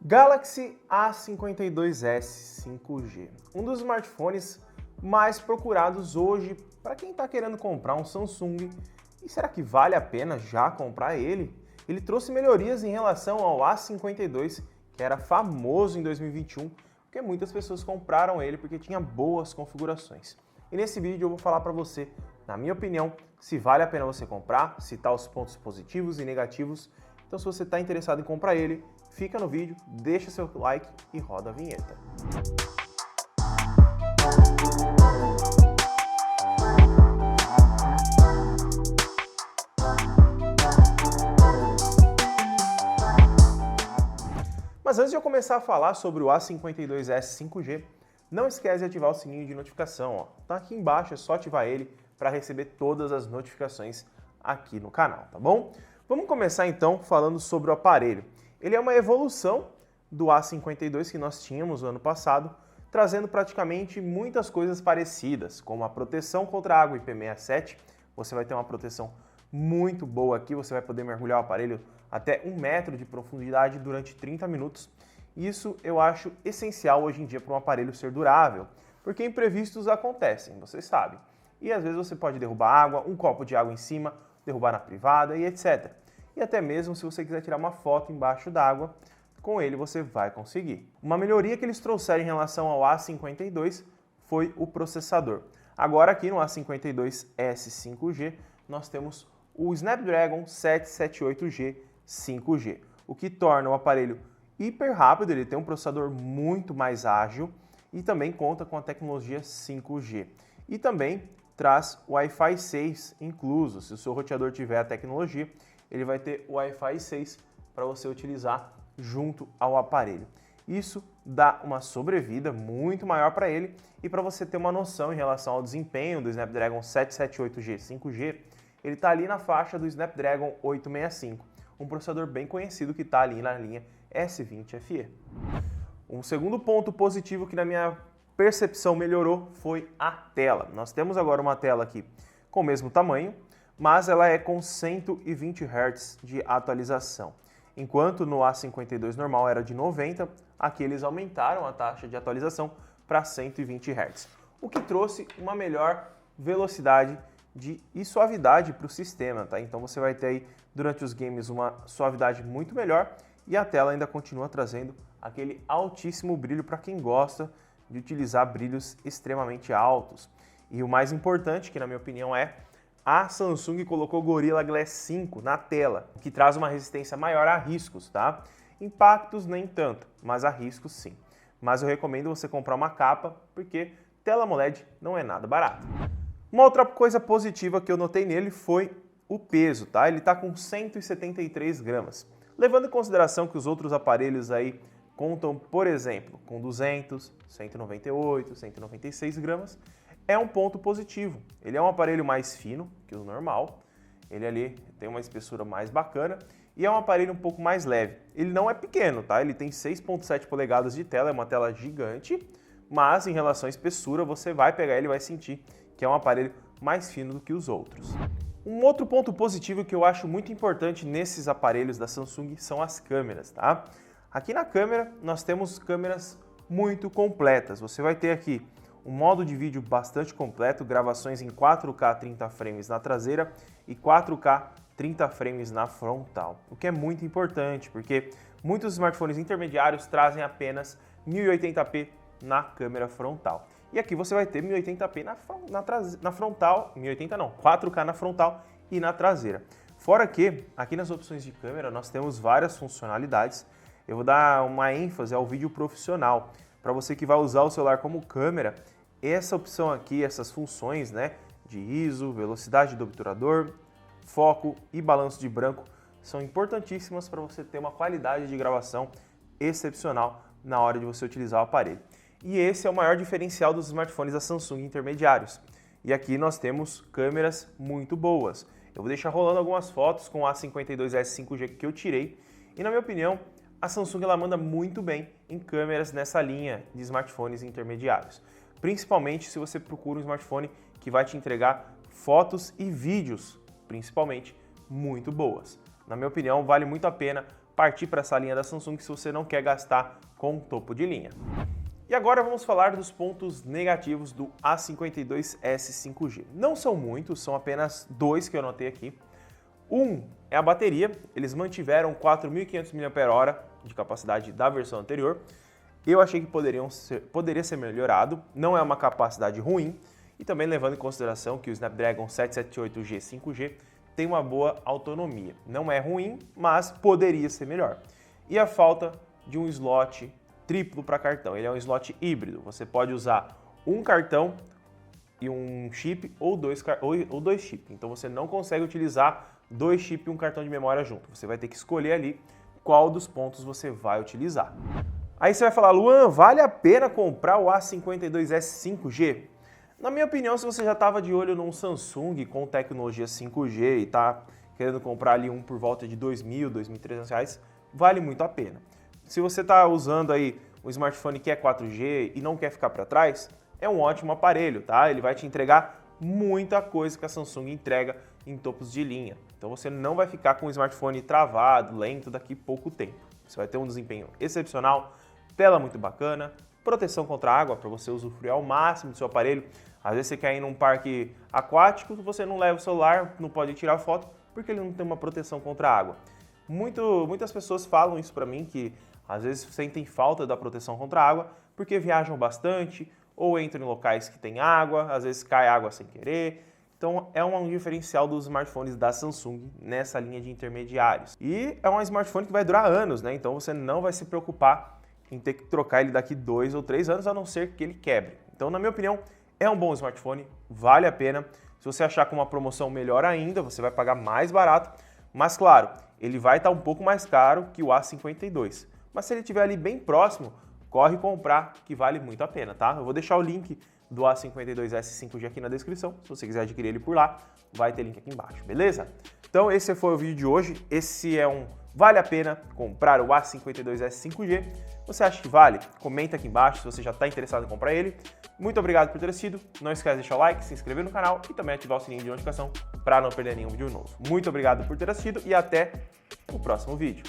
Galaxy A52s 5G, um dos smartphones mais procurados hoje para quem está querendo comprar um Samsung. E será que vale a pena já comprar ele? Ele trouxe melhorias em relação ao A52, que era famoso em 2021, porque muitas pessoas compraram ele porque tinha boas configurações. E nesse vídeo eu vou falar para você, na minha opinião, se vale a pena você comprar, citar os pontos positivos e negativos. Então, se você está interessado em comprar ele, fica no vídeo, deixa seu like e roda a vinheta. Mas antes de eu começar a falar sobre o A52s 5G, não esquece de ativar o sininho de notificação, ó. Tá aqui embaixo, é só ativar ele para receber todas as notificações aqui no canal, tá bom? Vamos começar então falando sobre o aparelho. Ele é uma evolução do A52 que nós tínhamos no ano passado, trazendo praticamente muitas coisas parecidas, como a proteção contra água IP67. Você vai ter uma proteção muito boa aqui, você vai poder mergulhar o aparelho até 1 metro de profundidade durante 30 minutos. Isso eu acho essencial hoje em dia para um aparelho ser durável, porque imprevistos acontecem, vocês sabem. E às vezes você pode derrubar água, um copo de água em cima, derrubar na privada e etc. E até mesmo se você quiser tirar uma foto embaixo d'água, com ele você vai conseguir. Uma melhoria que eles trouxeram em relação ao A52 foi o processador. Agora aqui no A52s 5G nós temos o Snapdragon 778G 5G, o que torna o aparelho hiper rápido, ele tem um processador muito mais ágil e também conta com a tecnologia 5G. E também traz o Wi-Fi 6 incluso. Se o seu roteador tiver a tecnologia, ele vai ter o Wi-Fi 6 para você utilizar junto ao aparelho. Isso dá uma sobrevida muito maior para ele, e para você ter uma noção em relação ao desempenho do Snapdragon 778G 5G, ele está ali na faixa do Snapdragon 865, um processador bem conhecido que está ali na linha S20 FE. Um segundo ponto positivo que na minha percepção melhorou foi a tela. Nós temos agora uma tela aqui com o mesmo tamanho, mas ela é com 120 Hz de atualização. Enquanto no A52 normal era de 90, aqui eles aumentaram a taxa de atualização para 120 Hz, o que trouxe uma melhor velocidade e suavidade para o sistema, tá? Então você vai ter aí durante os games uma suavidade muito melhor, e a tela ainda continua trazendo aquele altíssimo brilho para quem gosta de utilizar brilhos extremamente altos. E o mais importante, que na minha opinião a Samsung colocou o Gorilla Glass 5 na tela, que traz uma resistência maior a riscos, tá? Impactos nem tanto, mas a riscos sim. Mas eu recomendo você comprar uma capa, porque tela AMOLED não é nada barato. Uma outra coisa positiva que eu notei nele foi o peso, tá? Ele tá com 173 gramas. Levando em consideração que os outros aparelhos aí contam, por exemplo, com 200, 198, 196 gramas, é um ponto positivo. Ele é um aparelho mais fino que o normal, ele ali tem uma espessura mais bacana e é um aparelho um pouco mais leve. Ele não é pequeno, tá? Ele tem 6,7 polegadas de tela, é uma tela gigante, mas em relação à espessura você vai pegar ele e vai sentir que é um aparelho mais fino do que os outros. Um outro ponto positivo que eu acho muito importante nesses aparelhos da Samsung são as câmeras, tá? Aqui na câmera nós temos câmeras muito completas. Você vai ter aqui um modo de vídeo bastante completo, gravações em 4K 30 frames na traseira e 4K 30 frames na frontal, o que é muito importante, porque muitos smartphones intermediários trazem apenas 1080p na câmera frontal. E aqui você vai ter 1080p na frontal, 1080 não, 4K na frontal e na traseira. Fora que, aqui nas opções de câmera, nós temos várias funcionalidades. Eu vou dar uma ênfase ao vídeo profissional. Para você que vai usar o celular como câmera, essa opção aqui, essas funções, né, de ISO, velocidade do obturador, foco e balanço de branco, são importantíssimas para você ter uma qualidade de gravação excepcional na hora de você utilizar o aparelho. E esse é o maior diferencial dos smartphones da Samsung intermediários. E aqui nós temos câmeras muito boas. Eu vou deixar rolando algumas fotos com o A52s 5G que eu tirei. E na minha opinião, a Samsung ela manda muito bem em câmeras nessa linha de smartphones intermediários. Principalmente se você procura um smartphone que vai te entregar fotos e vídeos, principalmente, muito boas. Na minha opinião, vale muito a pena partir para essa linha da Samsung se você não quer gastar com topo de linha. E agora vamos falar dos pontos negativos do A52s 5G. Não são muitos, são apenas dois que eu anotei aqui. Um é a bateria, eles mantiveram 4.500 mAh de capacidade da versão anterior. Eu achei que poderia ser melhorado, não é uma capacidade ruim, e também levando em consideração que o Snapdragon 778G 5G tem uma boa autonomia. Não é ruim, mas poderia ser melhor. E a falta de um slot triplo para cartão, ele é um slot híbrido, você pode usar um cartão e um chip ou dois chips, então você não consegue utilizar dois chips e um cartão de memória junto, você vai ter que escolher ali qual dos pontos você vai utilizar. Aí você vai falar, Luan, vale a pena comprar o A52s 5G? Na minha opinião, se você já estava de olho num Samsung com tecnologia 5G e está querendo comprar ali um por volta de R$2.000, R$2.300, vale muito a pena. Se você está usando aí um smartphone que é 4G e não quer ficar para trás, é um ótimo aparelho, tá? Ele vai te entregar muita coisa que a Samsung entrega em topos de linha. Então você não vai ficar com o smartphone travado, lento daqui a pouco tempo. Você vai ter um desempenho excepcional, tela muito bacana, proteção contra água para você usufruir ao máximo do seu aparelho. Às vezes você quer ir num parque aquático, você não leva o celular, não pode tirar foto porque ele não tem uma proteção contra a água. Muitas pessoas falam isso para mim, que às vezes sentem falta da proteção contra a água porque viajam bastante ou entram em locais que tem água, às vezes cai água sem querer. Então é um diferencial dos smartphones da Samsung nessa linha de intermediários. E é um smartphone que vai durar anos, né? Então você não vai se preocupar em ter que trocar ele daqui 2 ou 3 anos, a não ser que ele quebre. Então, na minha opinião, é um bom smartphone, vale a pena. Se você achar com uma promoção melhor ainda, você vai pagar mais barato. Mas, claro, ele vai estar um pouco mais caro que o A52. Mas se ele estiver ali bem próximo, corre comprar, que vale muito a pena, tá? Eu vou deixar o link do A52s 5G aqui na descrição. Se você quiser adquirir ele por lá, vai ter link aqui embaixo, beleza? Então, esse foi o vídeo de hoje. Esse é um vale a pena comprar o A52s 5G. Você acha que vale? Comenta aqui embaixo se você já está interessado em comprar ele. Muito obrigado por ter assistido. Não esquece de deixar o like, se inscrever no canal e também ativar o sininho de notificação para não perder nenhum vídeo novo. Muito obrigado por ter assistido e até o próximo vídeo.